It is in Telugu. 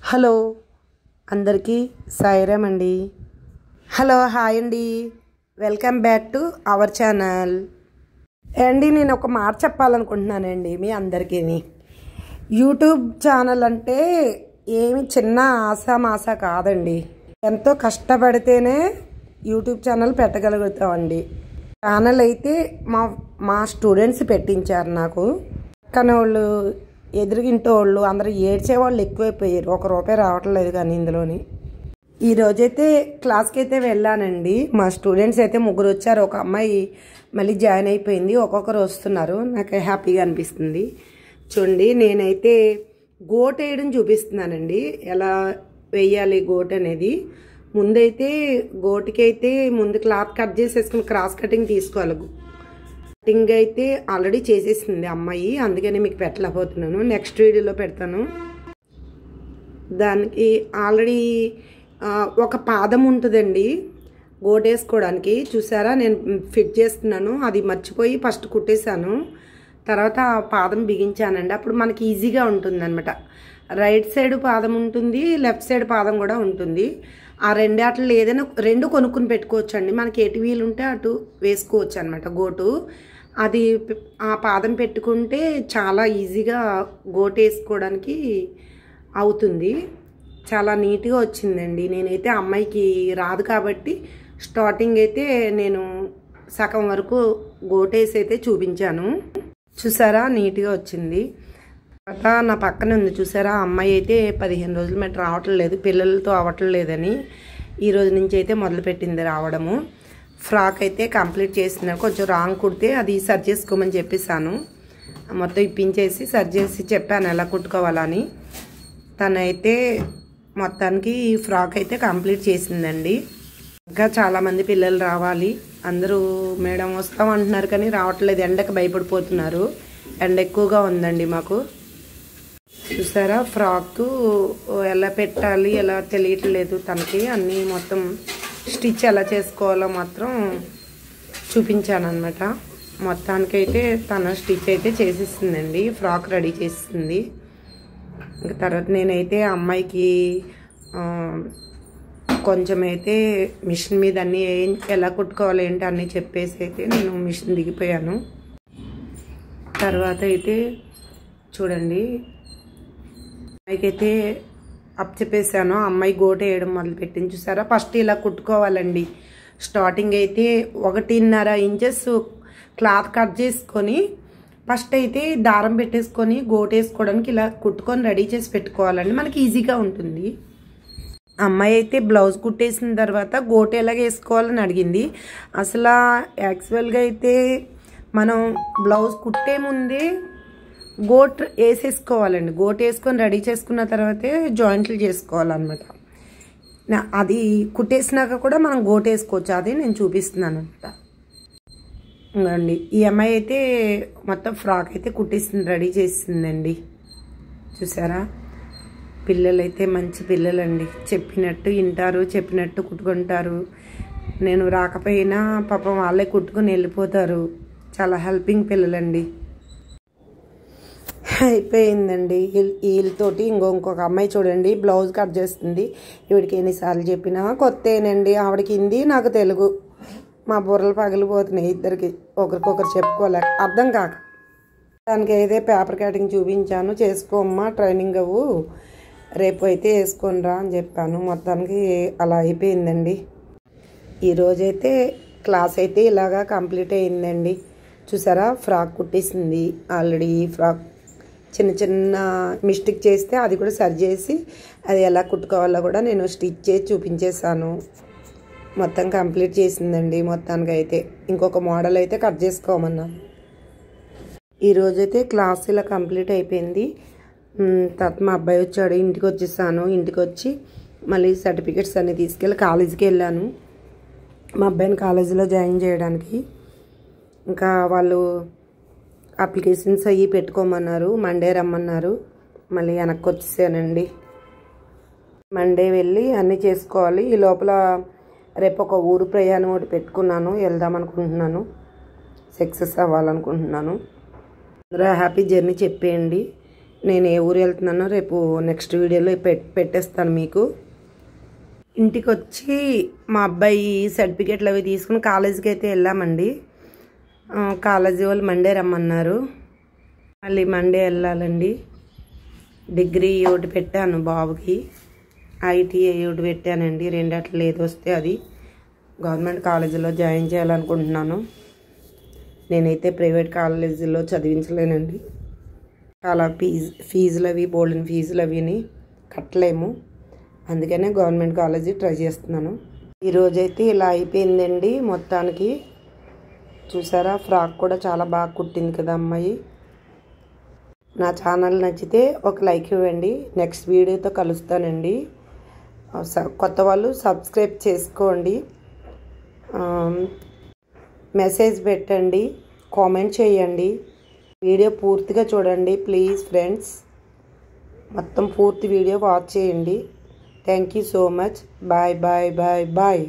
హలో అందరికీ సాయిరామ్ అండి. హలో హాయ్ అండి, welcome back to our channel అండి. నేను ఒక మాట చెప్పాలనుకుంటున్నానండి మీ అందరికీ. యూట్యూబ్ ఛానల్ అంటే ఏమి చిన్న ఆశ కాదండి. ఎంతో కష్టపడితేనే యూట్యూబ్ ఛానల్ పెట్టగలుగుతామండి. ఛానల్ అయితే మా స్టూడెంట్స్ పెట్టించారు నాకు. కానీ వాళ్ళు ఎదురుగింటి వాళ్ళు అందరూ ఏడ్చేవాళ్ళు ఎక్కువైపోయారు. ₹1 రావట్లేదు కానీ ఇందులోని. ఈరోజైతే క్లాస్కి అయితే వెళ్ళానండి. మా స్టూడెంట్స్ అయితే 3 వచ్చారు. ఒక అమ్మాయి మళ్ళీ జాయిన్ అయిపోయింది. ఒక్కొక్కరు వస్తున్నారు. నాకు హ్యాపీగా అనిపిస్తుంది. చూడండి, నేనైతే గోట్ వేయడం చూపిస్తున్నానండి. ఎలా వేయాలి గోట్ అనేది. ముందైతే గోటుకి అయితే ముందు క్లాత్ కట్ చేసేసుకుని క్రాస్ కటింగ్ తీసుకోవాలి. కటింగ్ అయితే ఆల్రెడీ చేసేసింది అమ్మాయి, అందుకని మీకు పెట్టలేకపోతున్నాను. నెక్స్ట్ వీడియోలో పెడతాను. దానికి ఆల్రెడీ ఒక పాదం ఉంటుందండి గోట్ వేసుకోవడానికి. చూసారా, నేను ఫిట్ చేస్తున్నాను. అది మర్చిపోయి ఫస్ట్ కుట్టేశాను. తర్వాత ఆ పాదం బిగించానండి. అప్పుడు మనకి ఈజీగా ఉంటుంది అనమాట. రైట్ సైడ్ పాదం ఉంటుంది, లెఫ్ట్ సైడ్ పాదం కూడా ఉంటుంది. ఆ రెండాట్లో ఏదైనా 2 కొనుక్కుని పెట్టుకోవచ్చు అండి. మనకి ఎటు వీలు ఉంటే అటు వేసుకోవచ్చు అనమాట గోటు. అది ఆ పాదం పెట్టుకుంటే చాలా ఈజీగా గోటు వేసుకోవడానికి అవుతుంది. చాలా నీట్గా వచ్చిందండి. నేనైతే అమ్మాయికి రాదు కాబట్టి స్టార్టింగ్ అయితే నేను సగం వరకు గోటేసి అయితే చూపించాను. చూసారా, నీట్గా వచ్చింది. తర్వాత నా పక్కన ఉంది చూసారా, అమ్మాయి అయితే 15 రోజుల మట్టి రావట్లేదు, పిల్లలతో అవ్వట్లేదని ఈ రోజు నుంచి అయితే మొదలుపెట్టింది రావడము. ఫ్రాక్ అయితే కంప్లీట్ చేస్తున్నాను. కొంచెం రాంగ్ కుడితే అది సరి చేసుకోమని చెప్పేసాను. మొత్తం ఇప్పించేసి సరి చేసి చెప్పాను ఎలా కుట్టుకోవాలని. తనైతే మొత్తానికి ఈ ఫ్రాక్ అయితే కంప్లీట్ చేసిందండి. ఇంకా చాలామంది పిల్లలు రావాలి. అందరూ మేడం వస్తాం అంటున్నారు కానీ రావట్లేదు. ఎండకు భయపడిపోతున్నారు. ఎండ ఎక్కువగా ఉందండి మాకు. చూసారా, ఫ్రాక్ ఎలా పెట్టాలి ఎలా తెలియట్లేదు తనకి. అన్నీ మొత్తం స్టిచ్ ఎలా చేసుకోవాలో మాత్రం చూపించాను అనమాట. మొత్తానికైతే తన స్టిచ్ అయితే చేసేసిందండి. ఫ్రాక్ రెడీ చేసింది. ఇంకా తర్వాత నేనైతే అమ్మాయికి కొంచెం అయితే మిషన్ మీద అన్నీ ఎలా కుట్టుకోవాలి ఏంటి అన్నీ చెప్పేసి అయితే నేను మిషన్ దిగిపోయాను. తర్వాత అయితే చూడండి, అమ్మాయికైతే అప్ చెప్పేసాను. అమ్మాయి గోట వేయడం మొదలుపెట్టింది. చూసారా, ఫస్ట్ ఇలా కుట్టుకోవాలండి. స్టార్టింగ్ అయితే 1.5 ఇంచెస్ క్లాత్ కట్ చేసుకొని ఫస్ట్ అయితే దారం పెట్టేసుకొని గోట వేసుకోవడానికి ఇలా కుట్టుకొని రెడీ చేసి పెట్టుకోవాలండి. మనకి ఈజీగా ఉంటుంది. అమ్మాయి అయితే బ్లౌజ్ కుట్టేసిన తర్వాత గోట ఎలాగ వేసుకోవాలని అడిగింది. అసలు యాక్చువల్గా అయితే మనం బ్లౌజ్ కుట్టే ముందే గోట్ వేసేసుకోవాలండి. గోట్ వేసుకొని రెడీ చేసుకున్న తర్వాతే జాయింట్లు చేసుకోవాలన్నమాట. అది కుట్టేసినాక కూడా మనం గోట్ వేసుకోవచ్చు. అది నేను చూపిస్తున్నాను అనమాట. ఇంకండి ఈ అమ్మాయి అయితే మొత్తం ఫ్రాక్ అయితే కుట్టేసింది, రెడీ చేసిందండి. చూసారా, పిల్లలైతే మంచి పిల్లలండి. చెప్పినట్టు వింటారు, చెప్పినట్టు కుట్టుకుంటారు. నేను రాకపోయినా పాపం వాళ్ళే కుట్టుకుని వెళ్ళిపోతారు. చాలా హెల్పింగ్ పిల్లలండి. అయిపోయిందండి. వీళ్ళతోటి ఇంకొక అమ్మాయి చూడండి బ్లౌజ్ కట్ చేస్తుంది. ఈవిడికి ఎన్నిసార్లు చెప్పినా కొత్తేనండి. ఆవిడకి హిందీ, నాకు తెలుగు. మా బుర్రలు పగిలిపోతున్నాయి ఇద్దరికి, ఒకరికొకరు చెప్పుకోలేక అర్థం కాక. దానికి అయితే పేపర్ కటింగ్ చూపించాను. చేసుకోమ్మా, ట్రైనింగ్ అవ్వు, రేపు అయితే వేసుకొనిరా అని చెప్పాను. మొత్తానికి అలా అయిపోయిందండి. ఈరోజైతే క్లాస్ అయితే ఇలాగా కంప్లీట్ అయిందండి. చూసారా, ఫ్రాక్ కుట్టేసింది ఆల్రెడీ. ఫ్రాక్ చిన్న మిస్టేక్ చేస్తే అది కూడా సరి చేసి అది ఎలా కుట్టుకోవాలో కూడా నేను స్టిచ్ చేసి చూపించేశాను. మొత్తం కంప్లీట్ చేసిందండి. మొత్తానికి అయితే ఇంకొక మోడల్ అయితే కట్ చేసుకోమన్నాను. ఈరోజైతే క్లాస్ ఇలా కంప్లీట్ అయిపోయింది. తర్వాత మా అబ్బాయి వచ్చాడు. ఇంటికి వచ్చేసాను. ఇంటికి వచ్చి మళ్ళీ సర్టిఫికెట్స్ అన్నీ తీసుకెళ్ళి కాలేజీకి వెళ్ళాను. మా అబ్బాయిని కాలేజీలో జాయిన్ చేయడానికి. ఇంకా వాళ్ళు అప్లికేషన్స్ అవి పెట్టుకోమన్నారు. మండే రమ్మన్నారు. మళ్ళీ వెనక్కి వచ్చేసానండి. మండే వెళ్ళి అన్నీ చేసుకోవాలి. ఈ లోపల రేపు ఒక ఊరు ప్రయాణం ఒకటి పెట్టుకున్నాను. వెళ్దాం అనుకుంటున్నాను. సక్సెస్ అవ్వాలనుకుంటున్నాను. అందరూ హ్యాపీ జర్నీ చెప్పేయండి. నేను ఏ ఊరు వెళ్తున్నానో రేపు నెక్స్ట్ వీడియోలో పెట్టేస్తాను మీకు. ఇంటికి వచ్చి మా అబ్బాయి సర్టిఫికేట్లు అవి తీసుకుని కాలేజీకి అయితే వెళ్ళామండి. కాలేజీ వాళ్ళు మండే రమ్మన్నారు, మళ్ళీ మండే వెళ్ళాలండి. డిగ్రీ ఒకటి పెట్టాను బాబుకి, ఐటీఐ ఒకటి పెట్టానండి. రెండట్లు ఏది వస్తే అది గవర్నమెంట్ కాలేజీలో జాయిన్ చేయాలనుకుంటున్నాను. నేనైతే ప్రైవేట్ కాలేజీలో చదివించలేనండి. చాలా ఫీజులు అవి బోల్డెన్ ఫీజులు అవిని కట్టలేము. అందుకనే గవర్నమెంట్ కాలేజీ ట్రై చేస్తున్నాను. ఈరోజైతే ఇలా అయిపోయిందండి మొత్తానికి. చూసారా, ఫ్రాక్ కూడా చాలా బాగా కుట్టింది కదా అమ్మాయి. నా ఛానల్ నచ్చితే ఒక లైక్ ఇవ్వండి. నెక్స్ట్ వీడియోతో కలుస్తానండి. కొత్త వాళ్ళు సబ్స్క్రైబ్ చేసుకోండి, మెసేజ్ పెట్టండి, కామెంట్ చేయండి. వీడియో పూర్తిగా చూడండి ప్లీజ్ ఫ్రెండ్స్. మొత్తం పూర్తి వీడియో వాచ్ చేయండి. Thank you so much. Bye bye bye bye.